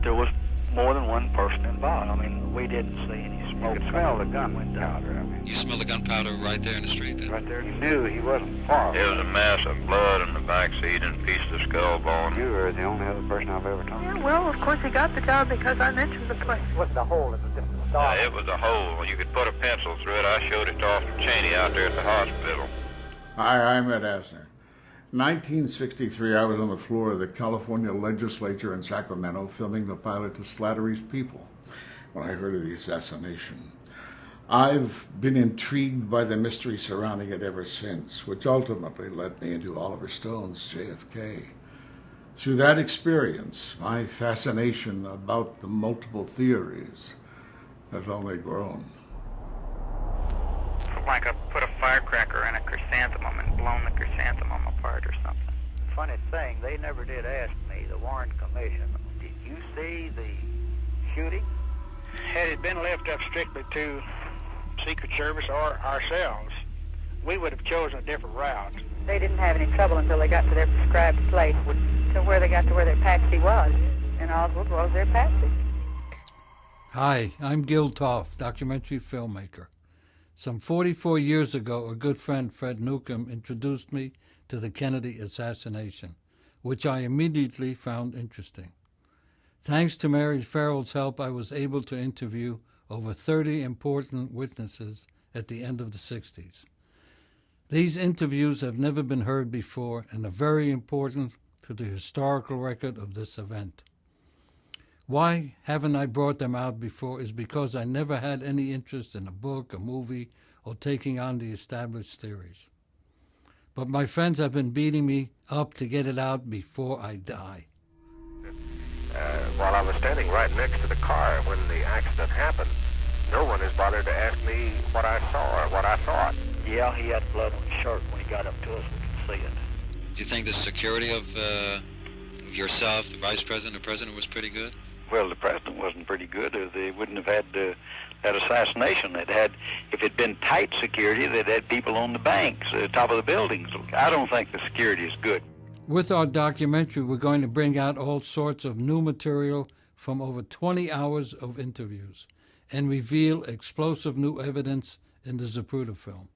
there was more than one person involved. I mean, we didn't see any smoke. You could smell the gunpowder. You smell the gunpowder right there in the street then? Right there. You knew he wasn't far. There was a mass of blood in the back seat and a piece of skull bone. You were the only other person I've ever talked to. Yeah, well, of course he got the job because I mentioned the place. What's the hole in the different It was a hole. You could put a pencil through it. I showed it to Officer Cheney out there at the hospital. Hi, I'm Ed Asner. In 1963, I was on the floor of the California legislature in Sacramento filming the pilot to Slattery's People when I heard of the assassination. I've been intrigued by the mystery surrounding it ever since, which ultimately led me into Oliver Stone's JFK. Through that experience, my fascination about the multiple theories has only grown. Like I put a firecracker in a chrysanthemum and blown the chrysanthemum apart or something. Funny thing, they never did ask me, the Warren Commission, did you see the shooting? Had it been left up strictly to Secret Service or ourselves, we would have chosen a different route. They didn't have any trouble until they got to their prescribed place, to where they got to where their patsy was. And Oswald was their patsy. Hi, I'm Gil Toff, documentary filmmaker. Some 44 years ago, a good friend, Fred Newcomb, introduced me to the Kennedy assassination, which I immediately found interesting. Thanks to Mary Farrell's help, I was able to interview over 30 important witnesses at the end of the 60s. These interviews have never been heard before and are very important to the historical record of this event. Why haven't I brought them out before is because I never had any interest in a book, a movie, or taking on the established theories. But my friends have been beating me up to get it out before I die. While I was standing right next to the car when the accident happened, no one has bothered to ask me what I saw or what I thought. Yeah, he had blood on his shirt. When he got up to us, we could see it. Do you think the security of yourself, the vice president, the president was pretty good? Well, the president wasn't pretty good, or they wouldn't have had that assassination. They'd had, if it'd been tight security, they'd had people on the banks, top of the buildings. I don't think the security is good. With our documentary, we're going to bring out all sorts of new material from over 20 hours of interviews and reveal explosive new evidence in the Zapruder film,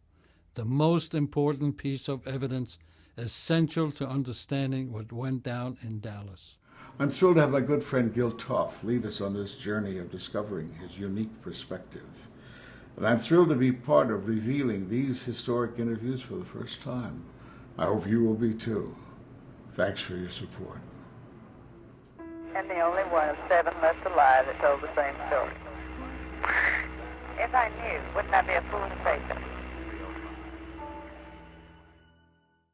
the most important piece of evidence essential to understanding what went down in Dallas. I'm thrilled to have my good friend Gil Toff lead us on this journey of discovering his unique perspective. And I'm thrilled to be part of revealing these historic interviews for the first time. I hope you will be too. Thanks for your support. And the only one of 7 left alive that told the same story. If I knew, wouldn't I be a fool to say so?